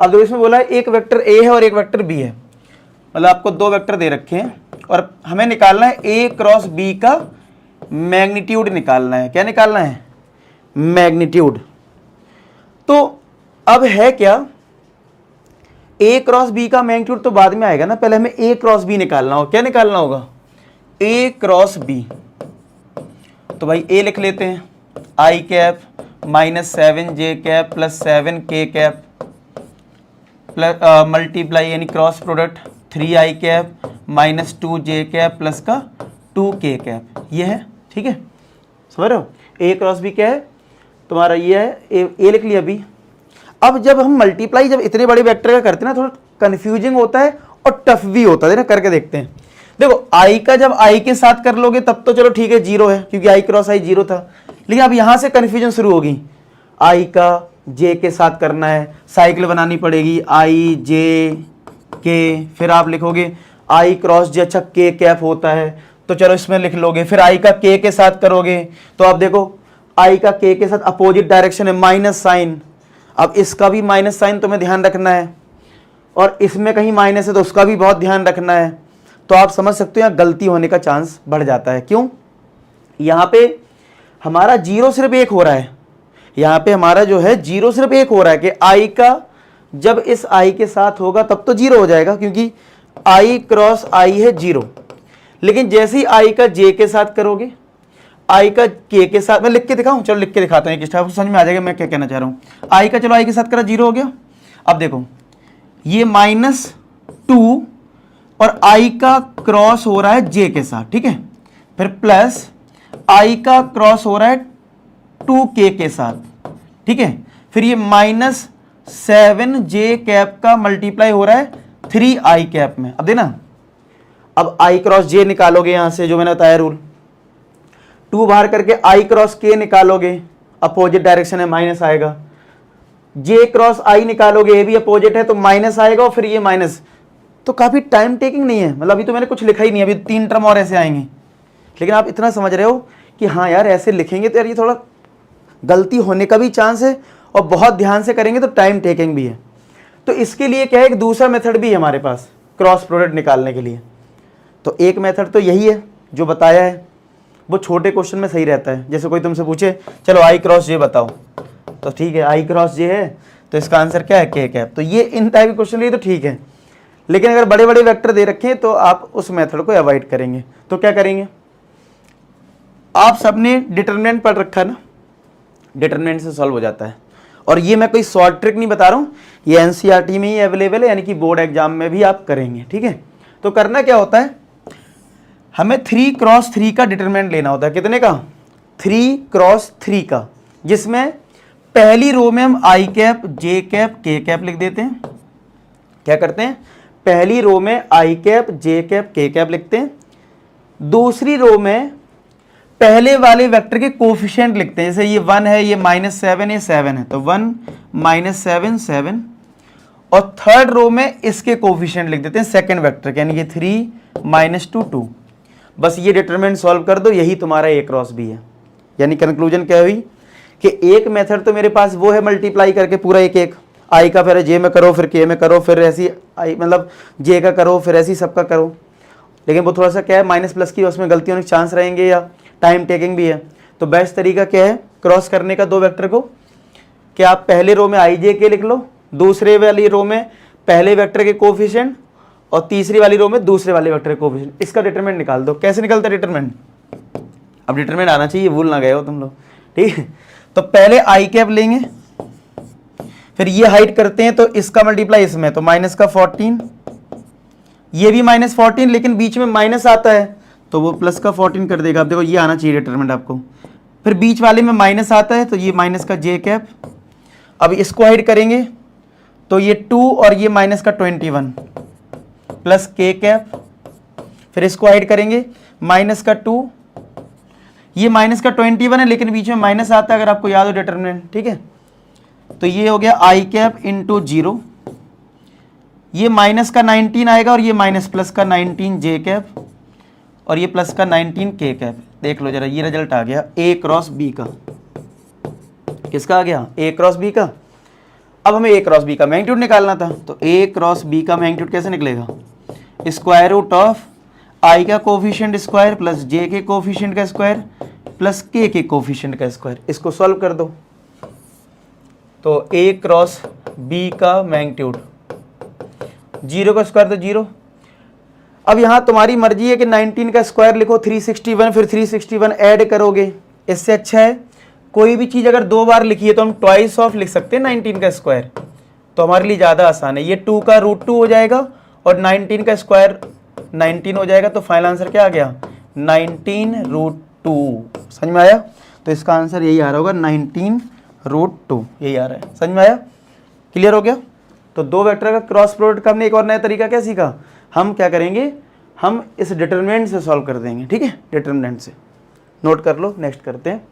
अब देखो इसमें बोला है एक वेक्टर ए है और एक वेक्टर बी है, मतलब आपको दो वेक्टर दे रखे हैं और हमें निकालना है ए क्रॉस बी का मैग्नीट्यूड निकालना है। क्या निकालना है? मैग्नीट्यूड। तो अब है क्या, ए क्रॉस बी का मैग्नीट्यूड तो बाद में आएगा ना, पहले हमें ए क्रॉस बी निकालना होगा। क्या निकालना होगा? A cross B. तो भाई ए लिख लेते हैं, i cap minus 7j cap plus 7k cap plus multiply यानी cross product 3i cap minus 2j cap plus का 2k कैप, ये है। ठीक है, समझ रहे हो? ए क्रॉस बी क्या है तुम्हारा, ये है ए लिख लिया बी। अब जब हम मल्टीप्लाई जब इतने बड़े वेक्टर का करते हैं ना, थोड़ा कंफ्यूजिंग होता है और टफ भी होता है ना, करके देखते हैं। देखो आई का जब आई के साथ कर लोगे तब तो चलो ठीक है, जीरो है क्योंकि आई क्रॉस आई जीरो था, लेकिन अब यहां से कंफ्यूजन शुरू होगी। आई का जे के साथ करना है, साइकिल बनानी पड़ेगी, आई जे के, फिर आप लिखोगे आई क्रॉस जे, अच्छा के कैप होता है तो चलो इसमें लिख लोगे, फिर आई का के साथ करोगे तो आप देखो आई का के साथ अपोजिट डायरेक्शन है, माइनस साइन, अब इसका भी माइनस साइन तुम्हें ध्यान रखना है और इसमें कहीं माइनस है तो उसका भी बहुत ध्यान रखना है। तो आप समझ सकते हो यहाँ गलती होने का चांस बढ़ जाता है। क्यों? यहाँ पे हमारा जीरो सिर्फ एक हो रहा है, यहाँ पे हमारा जो है जीरो सिर्फ एक हो रहा है कि आई का जब इस आई के साथ होगा तब तो जीरो हो जाएगा क्योंकि आई क्रॉस आई है जीरो, लेकिन जैसे ही आई का जे के साथ करोगे, आई का के साथ, मैं लिख के दिखाऊं, चलो लिख के दिखाता हूँ, एक स्टेप समझ में आ जाएगा मैं क्या कहना चाह रहा हूँ। आई का चलो आई के साथ करा, जीरो हो गया। अब देखो ये -2 और आई का क्रॉस हो रहा है जे के साथ, ठीक है, फिर प्लस आई का क्रॉस हो रहा है 2k के साथ, ठीक है, फिर ये -7j कैप का मल्टीप्लाई हो रहा है 3i कैप में। अब देना, अब आई क्रॉस जे निकालोगे यहां से जो मैंने बताया रूल, 2 बाहर करके आई क्रॉस के निकालोगे, अपोजिट डायरेक्शन है माइनस आएगा, जे क्रॉस आई निकालोगे, ये भी अपोजिट है तो माइनस आएगा और फिर ये माइनस, तो काफी टाइम टेकिंग नहीं है, मतलब अभी तो मैंने कुछ लिखा ही नहीं, अभी 3 टर्म और ऐसे आएंगे, लेकिन आप इतना समझ रहे हो कि हाँ यार ऐसे लिखेंगे तो यार ये थोड़ा गलती होने का भी चांस है और बहुत ध्यान से करेंगे तो टाइम टेकिंग भी है। तो इसके लिए क्या है, एक दूसरा मेथड भी है हमारे पास क्रॉस प्रोडक्ट निकालने के लिए। तो एक मेथड तो यही है जो बताया है, वो छोटे क्वेश्चन में सही रहता है। जैसे कोई तुमसे पूछे चलो आई क्रॉस जे बताओ, तो ठीक है आई क्रॉस जे है तो इसका आंसर क्या है, के कैप। तो ये इन टाइप के क्वेश्चन लिए तो ठीक है, लेकिन अगर बड़े बड़े वेक्टर दे रखे हैं तो आप उस मेथड को अवॉइड करेंगे। तो क्या करेंगे, आप सबने डिटरमिनेंट पढ़ रखा है ना, डिटरमिनेंट से सॉल्व हो जाता है। और ये मैं कोई शॉर्ट ट्रिक नहीं बता रहा हूँ, ये एनसीईआरटी में ही अवेलेबल है, यानी कि बोर्ड एग्जाम में भी आप करेंगे। ठीक है, तो करना क्या होता है, हमें 3 क्रॉस 3 का डिटरमिनेंट लेना होता है। कितने का? 3 क्रॉस 3 का, जिसमें पहली रो में हम आई कैप जे कैप के कैप लिख देते हैं। क्या करते हैं, पहली रो में आई कैप जे कैप के कैप लिखते हैं, दूसरी रो में पहले वाले वेक्टर के कोफिशिएंट लिखते हैं। जैसे ये 1 है, ये -7 है, 7 है, तो 1 -7 7, और थर्ड रो में इसके कोफिशिएंट लिख देते हैं सेकंड वेक्टर के, यानी कि 3 -2 2। बस ये डिटरमिनेंट सॉल्व कर दो, यही तुम्हारा ए क्रॉस बी है। यानी कंक्लूजन क्या हुई कि एक मेथड तो मेरे पास वो है मल्टीप्लाई करके पूरा एक एक, आई का फिर जे में करो, फिर के में करो, फिर ऐसी आई मतलब जे का करो, फिर ऐसी सबका करो, लेकिन वो थोड़ा सा क्या है माइनस प्लस की, उसमें गलती होने के चांस रहेंगे या टाइम टेकिंग भी है। तो बेस्ट तरीका क्या है क्रॉस करने का दो वेक्टर को, कि आप पहले रो में आई जे के लिख लो, दूसरे वाली रो में पहले वेक्टर के कोफिशिएंट, और तीसरी वाली रो में दूसरे वाले वेक्टर के कोफिशिएंट। इसका डिटरमिनेंट निकाल दो। कैसे निकलता है डिटरमिनेंट? अब डिटरमिनेंट आना चाहिए, भूल ना गए हो तुम लोग। ठीक है, तो पहले आई कैप लेंगे, फिर ये हाइट करते हैं तो इसका मल्टीप्लाई इसमें, तो माइनस का 14, ये भी -14, लेकिन बीच में माइनस आता है तो वो प्लस का 14 कर देगा। अब देखो ये आना चाहिए डिटरमिनेंट आपको। फिर बीच वाले में माइनस आता है तो ये माइनस का जे कैप, अब इसको हाइड करेंगे तो ये 2 और ये माइनस का 21 प्लस के कैप, फिर इसको हाइड करेंगे माइनस का 2, ये माइनस का 21 है लेकिन बीच में माइनस आता है, अगर आपको याद हो डिटरमिनेंट। ठीक है, तो ये हो गया आई कैप इंटू 0, ये माइनस का 19 आएगा और ये माइनस प्लस का 19 जे कैप, और ये प्लस का 19 के कैप। देख लो जरा, ये रिजल्ट आ गया ए क्रॉस बी का। किसका आ गया? ए क्रॉस बी का। अब हमें ए क्रॉस बी का मैग्नीट्यूड निकालना था, तो ए क्रॉस बी का मैग्नीट्यूड कैसे निकलेगा, स्क्वायर रूट ऑफ आई का कोफिशिएंट स्क्वायर प्लस जे के कोफिशिएंट का स्क्वायर प्लस के कोफिशिएंट का स्क्वायर। इसको सॉल्व कर दो, तो ए क्रॉस बी का मैग्नीट्यूड, 0 का स्क्वायर तो 0। अब यहां तुम्हारी मर्जी है कि 19 का स्क्वायर लिखो 361, फिर 361 ऐड करोगे। इससे अच्छा है कोई भी चीज अगर 2 बार लिखी है तो हम ट्वाइस ऑफ लिख सकते हैं 19 का स्क्वायर, तो हमारे लिए ज्यादा आसान है। ये 2 का रूट 2 हो जाएगा और 19 का स्क्वायर 19 हो जाएगा, तो फाइनल आंसर क्या आ गया, 19 रूट 2। समझ में आया? तो इसका आंसर यही आ रहा होगा, 19 रूट 2 यही आ रहा है। समझ में आया? क्लियर हो गया? तो दो वेक्टर का क्रॉस प्रोडक्ट का हमने एक और नया तरीका क्या सीखा, हम क्या करेंगे, हम इस डिटरमिनेंट से सॉल्व कर देंगे। ठीक है, डिटरमिनेंट से नोट कर लो, नेक्स्ट करते हैं।